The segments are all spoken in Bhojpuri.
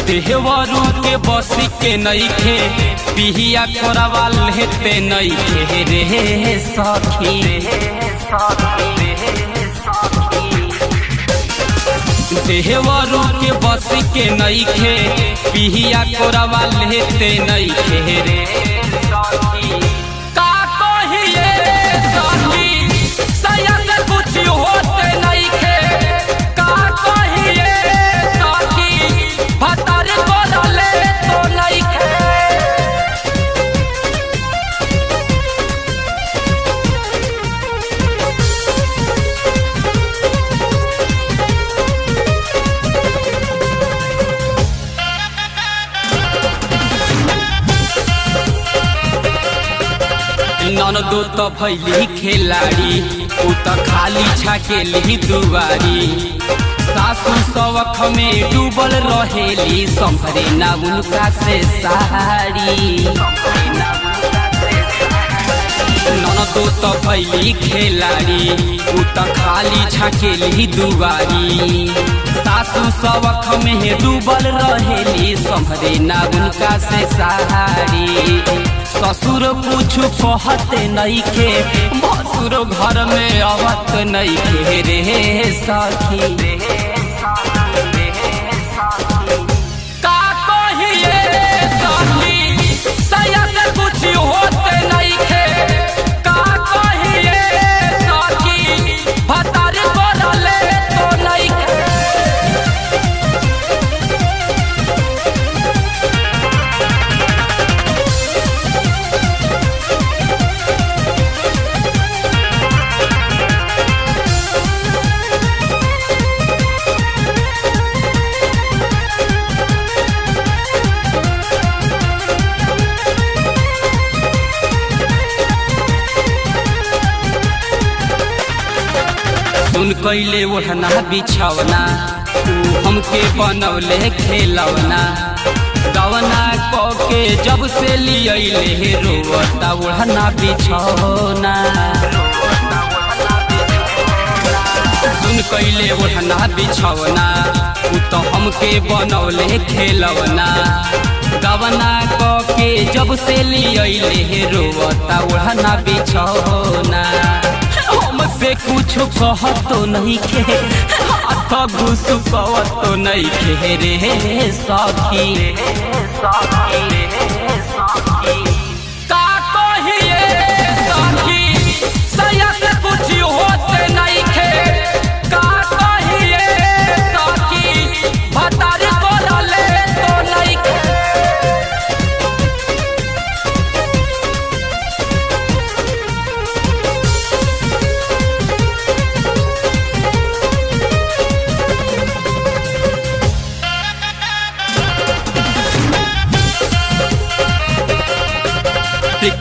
देहवरू के बसी के नइखे पिहिया कोरावा लेते नइखे रे सखी। देहवरू के बसी के नइखे पिहिया कोरावा लेते नइखे रे सखी। का कहिए सखी सया से कुछ होते नइखे। का कहिए सखी भतर बोलले तो नइखे। ननदो तो भैली खिलाड़ी उ तो खाली छाकेली दुआरी। सासू सवख में डूबल रहेली संभरे ना उनका से साड़ी। ननदो तो भैली खिलाड़ी उ तो खाली छाकेली दुआरी। सासू सवख में डूबल रहेली संभरे ना उनका से साड़ी। ससुर कुछ कहते नइखे भसुर घर में आवत नइखे रे सखी। का कहिए सखी सया से कुछ होते नइखे। का कहिए सखी भतर बोलले तो नइखे। सुन कैले ओढ़ना बिछौना हमके बनौले खेलौना। गवना के जब से लियले रोता ओढ़ना बिछौना। सुन कैले ओढ़ना बिछौना उ तो हमके बनौले खेलौना। गवना के जब से लियले रोता ओढ़ना बिछौना। हमसे कुछ कहतो नहीं खे हाथ घुस तो नहीं खे रे सखी। का कहिए सखी सया से कुछ होते नहीं खे। का कहिए सखी भतर बोलले तो नहीं खे।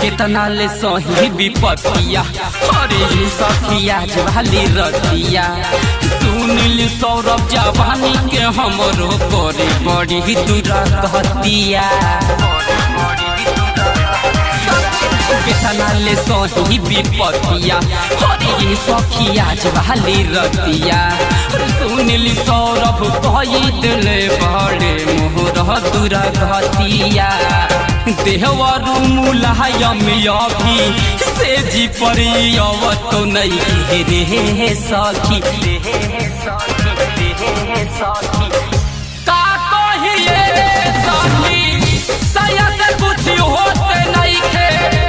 कितना ले सही विपतिया अरे सखिया जवाली रतिया। सुनिल सौरभ जवानी के हमरो करे बड़ी दुर्गतिया। कितना ले सही विपतिया अरे सखिया जवाली रतिया। सुनिल सौरभ कही दिले बड़े मोहर दुर्गतिया। देहवरू मुलायम अभी से जी परी अवत नहीं रे सखी। का कहिए सखी सया से कुछ होते नहीं खे।